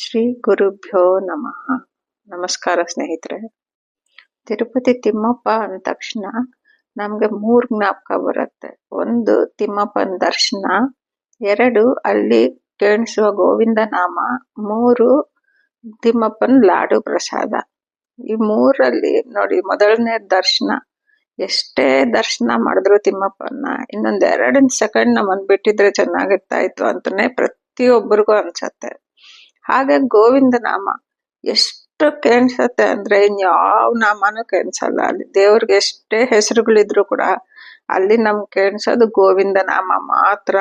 ಶ್ರೀ ಗುರುಭ್ಯೋ ನಮಃ. ನಮಸ್ಕಾರ ಸ್ನೇಹಿತರೆ. ತಿರುಪತಿ ತಿಮ್ಮಪ್ಪ ಅಂದ ತಕ್ಷಣ ನಮ್ಗೆ 3 ಜ್ಞಾಪಕ ಬರುತ್ತೆ. ಒಂದು, ತಿಮ್ಮಪ್ಪನ ದರ್ಶನ. 2, ಅಲ್ಲಿ ಕೇಳಿಸುವ ಗೋವಿಂದ ನಾಮ. 3, ತಿಮ್ಮಪ್ಪನ ಲಾಡು ಪ್ರಸಾದ. ಈ 3ರಲ್ಲಿ ನೋಡಿ, ಮೊದಲನೇ ದರ್ಶನ. ಎಷ್ಟೇ ದರ್ಶನ ಮಾಡಿದ್ರು ತಿಮ್ಮಪ್ಪನ ಇನ್ನೊಂದ್ 2 ಸೆಕೆಂಡ್ ನಮ್ಮನ್ ಬಿಟ್ಟಿದ್ರೆ ಚೆನ್ನಾಗಿರ್ತಾ ಇತ್ತು ಅಂತಾನೆ ಪ್ರತಿಯೊಬ್ಬರಿಗೂ ಅನ್ಸತ್ತೆ. ಹಾಗೆ ಗೋವಿಂದ ನಾಮ ಎಷ್ಟು ಕೇಳಿಸತ್ತೆ ಅಂದ್ರೆ ಇನ್ಯಾವ ನಾಮನೂ ಕೇಳಿಸಲ್ಲ. ಅಲ್ಲಿ ದೇವ್ರಿಗೆ ಎಷ್ಟೇ ಹೆಸರುಗಳಿದ್ರು ಕೂಡ ಅಲ್ಲಿ ನಮ್ಗೆ ಕೇಳಿಸೋದು ಗೋವಿಂದ ನಾಮ ಮಾತ್ರ.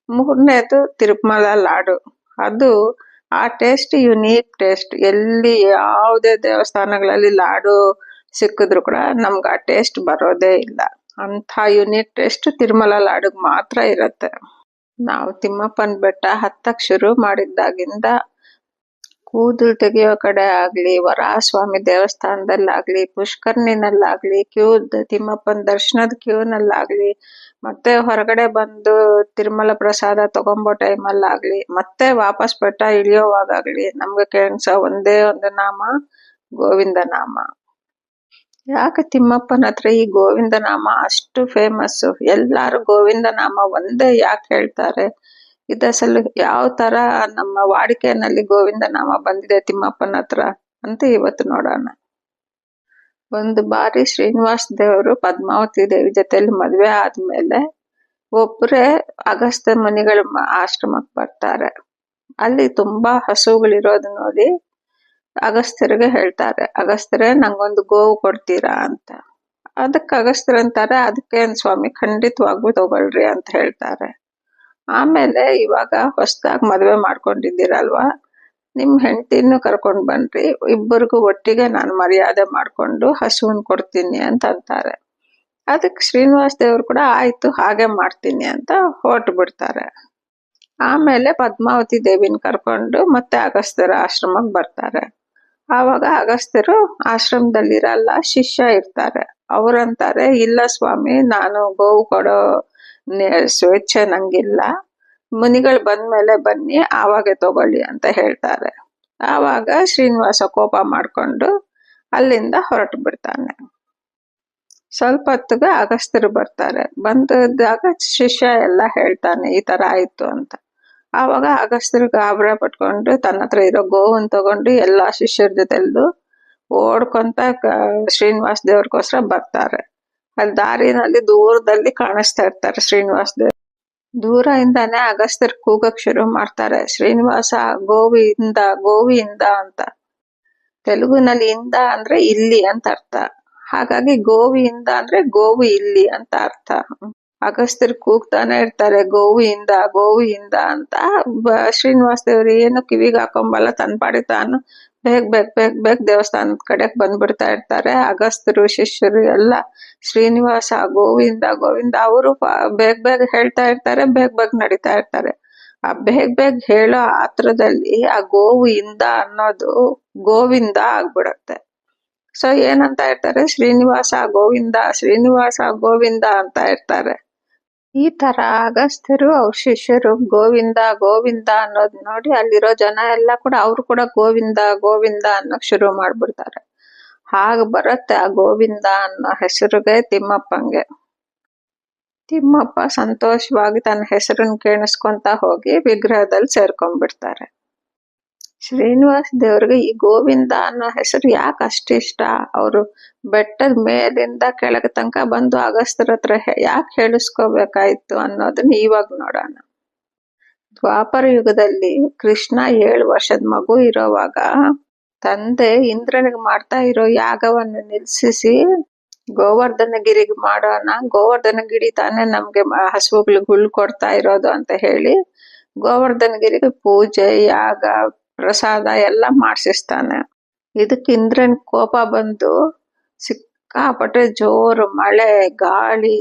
3ನೇದು ತಿರುಮಲ ಲಾಡು. ಅದು ಆ ಟೇಸ್ಟ್ ಯುನೀಕ್ ಟೇಸ್ಟ್. ಎಲ್ಲಿ ಯಾವುದೇ ದೇವಸ್ಥಾನಗಳಲ್ಲಿ ಲಾಡು ಸಿಕ್ಕಿದ್ರು ಕೂಡ ನಮ್ಗೆ ಆ ಟೇಸ್ಟ್ ಬರೋದೇ ಇಲ್ಲ. ಅಂತ ಯುನೀಕ್ ಟೇಸ್ಟ್ ತಿರುಮಲ ಲಾಡುಗ್ ಮಾತ್ರ ಇರತ್ತೆ. ನಾವು ತಿಮ್ಮಪ್ಪನ ಬೆಟ್ಟ ಹತ್ತಕ್ ಶುರು ಮಾಡಿದ್ದಾಗಿಂದ ಕೂದಲು ತೆಗೆಯೋ ಕಡೆ ಆಗ್ಲಿ, ವರಾಹಸ್ವಾಮಿ ದೇವಸ್ಥಾನದಲ್ಲಾಗ್ಲಿ, ಪುಷ್ಕರ್ಣಿನಲ್ಲಾಗ್ಲಿ, ತಿಮ್ಮಪ್ಪನ ದರ್ಶನದ ಕ್ಯೂನಲ್ಲಾಗ್ಲಿ, ಮತ್ತೆ ಹೊರಗಡೆ ಬಂದು ತಿರುಮಲ ಪ್ರಸಾದ ತಗೊಂಬೋ ಟೈಮಲ್ಲಾಗ್ಲಿ, ಮತ್ತೆ ವಾಪಸ್ ಬೆಟ್ಟ ಇಳಿಯೋವಾಗ್ಲಿ ನಮ್ಗೆ ಕೇಳಿಸೋ ಒಂದೇ ಒಂದು ನಾಮ ಗೋವಿಂದ ನಾಮ. ಯಾಕೆ ತಿಮ್ಮಪ್ಪನ ಹತ್ರ ಈ ಗೋವಿಂದ ನಾಮ ಅಷ್ಟು ಫೇಮಸ್? ಎಲ್ಲಾರು ಗೋವಿಂದ ನಾಮ ಒಂದೇ ಯಾಕೆ ಹೇಳ್ತಾರೆ? ಇದಸಲು ಯಾವ ತರ ನಮ್ಮ ವಾಡಿಕೆಯಲ್ಲಿ ಗೋವಿಂದ ನಾಮ ಬಂದಿದೆ ತಿಮ್ಮಪ್ಪನ ಹತ್ರ ಅಂತ ಇವತ್ತು ನೋಡೋಣ. ಒಂದು ಬಾರಿ ಶ್ರೀನಿವಾಸ ದೇವರು ಪದ್ಮಾವತಿ ದೇವಿ ಜೊತೆಲಿ ಮದ್ವೆ ಆದ್ಮೇಲೆ ಒಬ್ರೇ ಅಗಸ್ತ್ಯ ಮುನಿಗಳ ಆಶ್ರಮಕ್ಕೆ ಬರ್ತಾರೆ. ಅಲ್ಲಿ ತುಂಬಾ ಹಸುಗಳಿರೋದು ನೋಡಿ ಅಗಸ್ತ್ಯರಿಗೆ ಹೇಳ್ತಾರೆ, ಅಗಸ್ತ್ಯರೇ ನಂಗೊಂದು ಗೋವು ಕೊಡ್ತೀರಾ ಅಂತ. ಅದಕ್ಕೆ ಅಗಸ್ತ್ಯರು ಅಂತಾರೆ, ಅದಕ್ಕೇನ್ ಸ್ವಾಮಿ, ಖಂಡಿತವಾಗ್ಲೂ ತಗೊಳ್ರಿ ಅಂತ ಹೇಳ್ತಾರೆ. ಆಮೇಲೆ ಇವಾಗ ಹೊಸದಾಗಿ ಮದ್ವೆ ಮಾಡ್ಕೊಂಡಿದ್ದೀರಲ್ವಾ, ನಿಮ್ ಹೆಂಡತಿನೂ ಕರ್ಕೊಂಡ್ ಬನ್ರಿ, ಇಬ್ಬರಿಗೂ ಒಟ್ಟಿಗೆ ನಾನು ಮರ್ಯಾದೆ ಮಾಡ್ಕೊಂಡು ಹಸುವನ್ ಕೊಡ್ತೀನಿ ಅಂತ ಅಂತಾರೆ. ಅದಕ್ಕೆ ಶ್ರೀನಿವಾಸ ದೇವ್ರು ಕೂಡ ಆಯ್ತು ಹಾಗೆ ಮಾಡ್ತೀನಿ ಅಂತ ಹೊರಟು ಬಿಡ್ತಾರೆ. ಆಮೇಲೆ ಪದ್ಮಾವತಿ ದೇವಿನ ಕರ್ಕೊಂಡು ಮತ್ತೆ ಅಗಸ್ತ್ಯರ ಆಶ್ರಮಕ್ಕೆ ಬರ್ತಾರೆ. ಆವಾಗ ಅಗಸ್ತ್ಯರು ಆಶ್ರಮದಲ್ಲಿರಲ್ಲ, ಶಿಷ್ಯ ಇರ್ತಾರೆ. ಅವ್ರಂತಾರೆ, ಇಲ್ಲ ಸ್ವಾಮಿ, ನಾನು ಗೋವು ಕೊಡೋ ಸ್ವೇಚ್ಛೆ ನಂಗಿಲ್ಲ, ಮುನಿಗಳು ಬಂದ್ಮೇಲೆ ಬನ್ನಿ ಆವಾಗ ತಗೊಳ್ಳಿ ಅಂತ ಹೇಳ್ತಾರೆ. ಆವಾಗ ಶ್ರೀನಿವಾಸ ಕೋಪ ಮಾಡ್ಕೊಂಡು ಅಲ್ಲಿಂದ ಹೊರಟು ಬಿಡ್ತಾನೆ. ಸ್ವಲ್ಪ ಹೊತ್ತಿಗೆ ಅಗಸ್ತ್ಯರು ಬರ್ತಾರೆ. ಬಂದಾಗ ಶಿಷ್ಯ ಎಲ್ಲ ಹೇಳ್ತಾನೆ ಈ ತರ ಆಯ್ತು ಅಂತ. ಆವಾಗ ಅಗಸ್ತ್ಯರು ಗಾಬರ ಪಟ್ಕೊಂಡು ತನ್ನ ಹತ್ರ ಇರೋ ಗೋವನ್ ತಗೊಂಡು ಎಲ್ಲಾ ಶಿಷ್ಯರ ಜೊತೆಲ್ದು ಓಡ್ಕೊಂತ ಶ್ರೀನಿವಾಸ ದೇವ್ರಿಗೋಸ್ಕರ ಬರ್ತಾರೆ. ಅಲ್ಲಿ ದಾರಿನಲ್ಲಿ ದೂರದಲ್ಲಿ ಕಾಣಿಸ್ತಾ ಇರ್ತಾರೆ ಶ್ರೀನಿವಾಸ ದೇವ್ರು. ದೂರದಿಂದಾನೆ ಅಗಸ್ತ್ಯರು ಕೂಗಕ್ ಶುರು ಮಾಡ್ತಾರೆ, ಶ್ರೀನಿವಾಸ ಗೋವಿಂದ ಗೋವಿಂದ ಅಂತ. ತೆಲುಗುನಲ್ಲಿ ಇಂದ ಅಂದ್ರೆ ಇಲ್ಲಿ ಅಂತ ಅರ್ಥ. ಹಾಗಾಗಿ ಗೋವಿಂದ ಅಂದ್ರೆ ಗೋವು ಇಲ್ಲಿ ಅಂತ ಅರ್ಥ. ಅಗಸ್ತ್ಯರು ಕೂಗ್ತಾನೆ ಇರ್ತಾರೆ ಗೋವಿಂದ ಗೋವಿಂದ ಅಂತ. ಶ್ರೀನಿವಾಸ ದೇವ್ರು ಏನು ಕಿವಿಗೆ ಹಾಕೊಂಬಲ್ಲ, ತನ್ನ ಪಾಡಿ ತಾನು ಬೇಗ ದೇವಸ್ಥಾನದ ಕಡೆಗೆ ಬಂದ್ಬಿಡ್ತಾ ಇರ್ತಾರೆ. ಅಗಸ್ತ್ಯರು ಶಿಷ್ಯರು ಎಲ್ಲ ಶ್ರೀನಿವಾಸ ಗೋವಿಂದ ಗೋವಿಂದ ಅವರು ಬೇಗ ಹೇಳ್ತಾ ಇರ್ತಾರೆ, ಬೇಗ ನಡೀತಾ ಇರ್ತಾರೆ. ಆ ಬೇಗ ಹೇಳೋ ಆತ್ರದಲ್ಲಿ ಆ ಗೋವು ಇಂದ ಅನ್ನೋದು ಗೋವಿಂದ ಆಗ್ಬಿಡತ್ತೆ. ಸೊ ಏನಂತ ಇರ್ತಾರೆ, ಶ್ರೀನಿವಾಸ ಗೋವಿಂದ ಶ್ರೀನಿವಾಸ ಗೋವಿಂದ ಅಂತ ಇರ್ತಾರೆ. ಈ ತರ ಅಗಸ್ತ್ಯರು ಅವ್ರ ಶಿಷ್ಯರು ಗೋವಿಂದ ಗೋವಿಂದ ಅನ್ನೋದ್ ನೋಡಿ ಅಲ್ಲಿರೋ ಜನ ಎಲ್ಲ ಕೂಡ ಅವ್ರು ಕೂಡ ಗೋವಿಂದ ಗೋವಿಂದ ಅನ್ನೋಕ್ ಶುರು ಮಾಡ್ಬಿಡ್ತಾರೆ. ಹಾಗ ಬರುತ್ತೆ ಆ ಗೋವಿಂದ ಅನ್ನೋ ಹೆಸರಿಗೆ ತಿಮ್ಮಪ್ಪಂಗೆ. ತಿಮ್ಮಪ್ಪ ಸಂತೋಷವಾಗಿ ತನ್ನ ಹೆಸರನ್ನ ಕೇಳಿಸ್ಕೊಂತ ಹೋಗಿ ವಿಗ್ರಹದಲ್ಲಿ ಸೇರ್ಕೊಂಡ್ಬಿಡ್ತಾರೆ. ಶ್ರೀನಿವಾಸ ದೇವ್ರಿಗೆ ಈ ಗೋವಿಂದ ಅನ್ನೋ ಹೆಸರು ಯಾಕೆ ಅಷ್ಟಿಷ್ಟ? ಅವರು ಬೆಟ್ಟದ ಮೇಲಿಂದ ಕೆಳಗೆ ತನಕ ಬಂದು ಅಗಸ್ತ್ಯರ ಹತ್ರ ಯಾಕೆ ಹೇಳಿಸ್ಕೋಬೇಕಾಯ್ತು ಅನ್ನೋದನ್ನ ಇವಾಗ ನೋಡೋಣ. ದ್ವಾಪರ ಯುಗದಲ್ಲಿ ಕೃಷ್ಣ 7 ವರ್ಷದ ಮಗು ಇರೋವಾಗ ತಂದೆ ಇಂದ್ರನಿಗೆ ಮಾಡ್ತಾ ಇರೋ ಯಾಗವನ್ನು ನಿಲ್ಸಿಸಿ ಗೋವರ್ಧನಗಿರಿಗೆ ಮಾಡೋಣ, ಗೋವರ್ಧನಗಿರಿ ತಾನೇ ನಮ್ಗೆ ಹಸುಗಳಿಗೆ ಹುಲ್ಲು ಕೊಡ್ತಾ ಇರೋದು ಅಂತ ಹೇಳಿ ಗೋವರ್ಧನಗಿರಿಗೆ ಪೂಜೆ ಯಾಗ ಪ್ರಸಾದ ಎಲ್ಲ ಮಾಡ್ಸಿಸ್ತಾನೆ. ಇದಕ್ಕೆ ಇಂದ್ರನ್ ಕೋಪ ಬಂದು ಸಿಕ್ಕಾಪಟ್ಟೆ ಜೋರು ಮಳೆ ಗಾಳಿ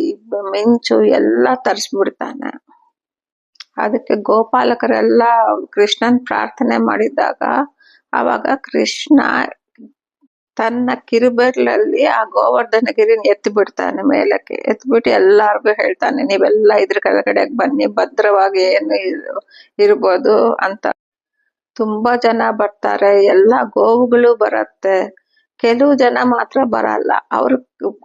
ಮಿಂಚು ಎಲ್ಲ ತರಿಸ್ಬಿಡ್ತಾನೆ. ಅದಕ್ಕೆ ಗೋಪಾಲಕರೆಲ್ಲ ಕೃಷ್ಣನ್ ಪ್ರಾರ್ಥನೆ ಮಾಡಿದಾಗ ಆವಾಗ ಕೃಷ್ಣ ತನ್ನ ಕಿರುಬೆರಳಲ್ಲಿ ಆ ಗೋವರ್ಧನಗಿರಿನ ಎತ್ತಿ ಬಿಡ್ತಾನೆ ಮೇಲಕ್ಕೆ. ಎತ್ಬಿಟ್ಟು ಎಲ್ಲಾರ್ಗು ಹೇಳ್ತಾನೆ, ನೀವೆಲ್ಲ ಇದ್ರ ಕೆಳಗಡೆ ಬನ್ನಿ, ಭದ್ರವಾಗಿ ಏನು ಇರ್ಬೋದು ಅಂತ. ತುಂಬಾ ಜನ ಬರ್ತಾರೆ, ಎಲ್ಲ ಗೋವುಗಳು ಬರತ್ತೆ. ಕೆಲವು ಜನ ಮಾತ್ರ ಬರಲ್ಲ. ಅವ್ರು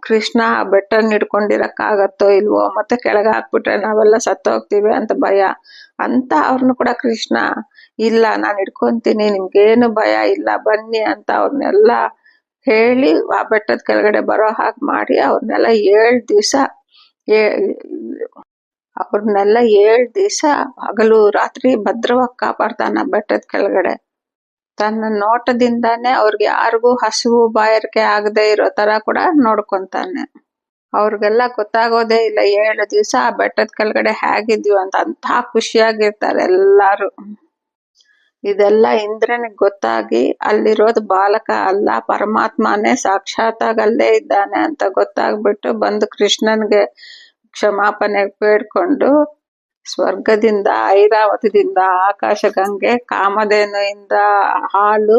ಕೃಷ್ಣ ಬೆಟ್ಟನ್ ಹಿಡ್ಕೊಂಡಿರಕ್ಕಾಗತ್ತೋ ಇಲ್ವೋ, ಮತ್ತೆ ಕೆಳಗೆ ಹಾಕ್ಬಿಟ್ರೆ ನಾವೆಲ್ಲ ಸತ್ತೋಗ್ತೀವಿ ಅಂತ ಭಯ ಅಂತ ಅವ್ರನ್ನು ಕೂಡ ಕೃಷ್ಣ ಇಲ್ಲ ನಾನು ಹಿಡ್ಕೊಂತೀನಿ, ನಿಮ್ಗೇನು ಭಯ ಇಲ್ಲ ಬನ್ನಿ ಅಂತ ಅವ್ರನ್ನೆಲ್ಲ ಹೇಳಿ ಆ ಬೆಟ್ಟದ ಕೆಳಗಡೆ ಬರೋ ಹಾಗೆ ಮಾಡಿ ಅವ್ರನ್ನೆಲ್ಲ 7 ದಿವಸ ಅವ್ರನ್ನೆಲ್ಲ 7 ದಿವಸ ಹಗಲು ರಾತ್ರಿ ಭದ್ರವಾಗಿ ಕಾಪಾಡ್ತಾನ ಬೆಟ್ಟದ ಕೆಳಗಡೆ. ತನ್ನ ನೋಟದಿಂದಾನೇ ಅವ್ರಿಗೆ ಯಾರಿಗೂ ಹಸಿವು ಬಾಯಾರಿಕೆ ಆಗದೆ ಇರೋ ತರ ಕೂಡ ನೋಡ್ಕೊಂತಾನೆ. ಅವ್ರಿಗೆಲ್ಲ ಗೊತ್ತಾಗೋದೇ ಇಲ್ಲ 7 ದಿವಸ ಆ ಬೆಟ್ಟದ ಕೆಳಗಡೆ ಹೇಗಿದ್ವಿ ಅಂತ ಖುಷಿಯಾಗಿರ್ತಾರೆ ಎಲ್ಲಾರು. ಇದೆಲ್ಲ ಇಂದ್ರನಿಗೆ ಗೊತ್ತಾಗಿ ಅಲ್ಲಿರೋದು ಬಾಲಕ ಅಲ್ಲ, ಪರಮಾತ್ಮನೇ ಸಾಕ್ಷಾತ್ತಾಗಿ ಅಲ್ಲೇ ಇದ್ದಾನೆ ಅಂತ ಗೊತ್ತಾಗ್ಬಿಟ್ಟು ಬಂದು ಕೃಷ್ಣನ್ಗೆ ಕ್ಷಮಾಪಣೆ ಬೇಡ್ಕೊಂಡು ಸ್ವರ್ಗದಿಂದ ಐರಾವತದಿಂದ ಆಕಾಶಗಂಗೆ ಕಾಮಧೇನುವಿಂದ ಹಾಲು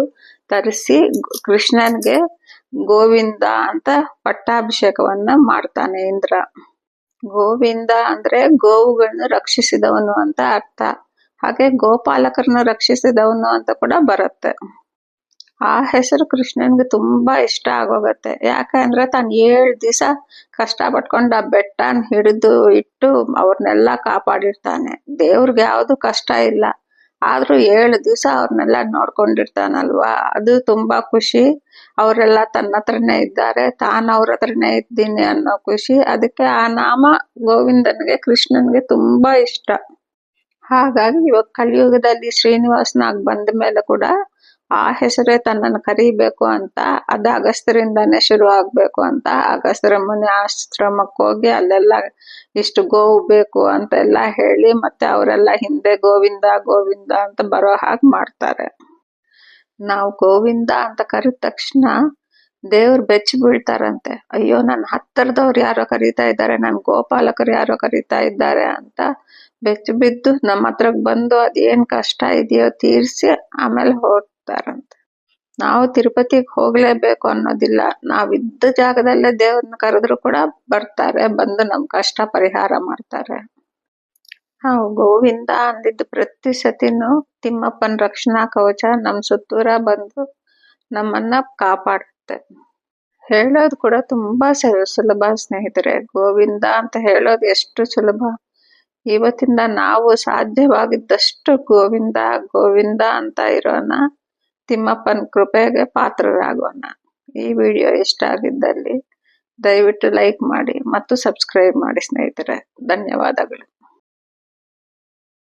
ತರಿಸಿ ಕೃಷ್ಣನ್ಗೆ ಗೋವಿಂದ ಅಂತ ಪಟ್ಟಾಭಿಷೇಕವನ್ನ ಮಾಡ್ತಾನೆ ಇಂದ್ರ. ಗೋವಿಂದ ಅಂದ್ರೆ ಗೋವುಗಳನ್ನು ರಕ್ಷಿಸಿದವನು ಅಂತ ಅರ್ಥ. ಹಾಗೆ ಗೋಪಾಲಕರನ್ನು ರಕ್ಷಿಸಿದವನು ಅಂತ ಕೂಡ ಬರುತ್ತೆ. ಆ ಹೆಸರು ಕೃಷ್ಣನ್ಗೆ ತುಂಬಾ ಇಷ್ಟ ಆಗೋಗತ್ತೆ. ಯಾಕಂದ್ರೆ ತಾನು 7 ದಿವಸ ಕಷ್ಟ ಪಟ್ಕೊಂಡು ಆ ಬೆಟ್ಟನ ಹಿಡಿದು ಇಟ್ಟು ಅವ್ರನ್ನೆಲ್ಲ ಕಾಪಾಡಿರ್ತಾನೆ. ದೇವ್ರಿಗೆ ಯಾವ್ದು ಕಷ್ಟ ಇಲ್ಲ, ಆದ್ರೂ 7 ದಿವಸ ಅವ್ರನ್ನೆಲ್ಲ ನೋಡ್ಕೊಂಡಿರ್ತಾನಲ್ವಾ, ಅದು ತುಂಬಾ ಖುಷಿ. ಅವರೆಲ್ಲ ತನ್ನ ಹತ್ರನೇ ಇದ್ದಾರೆ, ತಾನು ಅವ್ರ ಹತ್ರನೇ ಇದ್ದೀನಿ ಅನ್ನೋ ಖುಷಿ. ಅದಕ್ಕೆ ಆ ನಾಮ ಗೋವಿಂದನಿಗೆ ಕೃಷ್ಣನ್ಗೆ ತುಂಬಾ ಇಷ್ಟ. ಹಾಗಾಗಿ ಇವಾಗ ಕಲಿಯುಗದಲ್ಲಿ ಶ್ರೀನಿವಾಸನಾಗಿ ಬಂದ ಮೇಲೆ ಕೂಡ ಆ ಹೆಸರೇ ತನ್ನನ್ನು ಕರೀಬೇಕು ಅಂತ, ಅದು ಅಗಸ್ತ್ಯರಿಂದಾನೇ ಶುರು ಆಗ್ಬೇಕು ಅಂತ ಅಗಸ್ತ್ಯರ ಮುನಿ ಆಶ್ರಮಕ್ಕೆ ಹೋಗಿ ಅಲ್ಲೆಲ್ಲ ಇಷ್ಟು ಗೋವು ಬೇಕು ಅಂತೆಲ್ಲ ಹೇಳಿ ಮತ್ತೆ ಅವರೆಲ್ಲ ಹಿಂದೆ ಗೋವಿಂದ ಗೋವಿಂದ ಅಂತ ಬರೋ ಹಾಗೆ ಮಾಡ್ತಾರೆ. ನಾವು ಗೋವಿಂದ ಅಂತ ಕರೆದ ತಕ್ಷಣ ದೇವ್ರು ಬೆಚ್ಚಿ ಬೀಳ್ತಾರಂತೆ. ಅಯ್ಯೋ ನನ್ನ ಹತ್ತಿರದವ್ರು ಯಾರೋ ಕರೀತಾ ಇದ್ದಾರೆ, ನನ್ ಗೋಪಾಲಕರು ಯಾರೋ ಕರೀತಾ ಇದ್ದಾರೆ ಅಂತ ಬೆಚ್ಚಿ ಬಿದ್ದು ನಮ್ಮ ಹತ್ರಕ್ ಬಂದು ಅದೇನ್ ಕಷ್ಟ ಇದೆಯೋ ತೀರ್ಸಿ ಆಮೇಲೆ ಹೊರಡ್ತಾರಂತೆ. ನಾವು ತಿರುಪತಿಗೆ ಹೋಗ್ಲೇಬೇಕು ಅನ್ನೋದಿಲ್ಲ, ನಾವಿದ್ದ ಜಾಗದಲ್ಲೇ ದೇವ್ರನ್ನ ಕರೆದ್ರು ಕೂಡ ಬರ್ತಾರೆ, ಬಂದು ನಮ್ ಕಷ್ಟ ಪರಿಹಾರ ಮಾಡ್ತಾರೆ. ನಾವು ಗೋವಿಂದ ಅಂದಿದ್ದು ಪ್ರತಿ ಸತಿನೂ ತಿಮ್ಮಪ್ಪನ ರಕ್ಷಣಾ ಕವಚ ನಮ್ ಸುತ್ತೂರ ಬಂದು ನಮ್ಮನ್ನ ಕಾಪಾಡುತ್ತೆ. ಹೇಳೋದು ಕೂಡ ತುಂಬಾ ಸುಲಭ ಸ್ನೇಹಿತರೆ. ಗೋವಿಂದ ಅಂತ ಹೇಳೋದು ಎಷ್ಟು ಸುಲಭ. ಇವತ್ತಿಂದ ನಾವು ಸಾಧ್ಯವಾಗಿದ್ದಷ್ಟು ಗೋವಿಂದ ಗೋವಿಂದ ಅಂತ ಇರೋಣ. ತಿಮ್ಮಪ್ಪನ ಕೃಪೆಗೆ ಪಾತ್ರರಾಗೋಣ. ಈ ವಿಡಿಯೋ ಇಷ್ಟ ಆಗಿದ್ದಲ್ಲಿ ದಯವಿಟ್ಟು ಲೈಕ್ ಮಾಡಿ ಮತ್ತು ಸಬ್ಸ್ಕ್ರೈಬ್ ಮಾಡಿ ಸ್ನೇಹಿತರೆ. ಧನ್ಯವಾದಗಳು.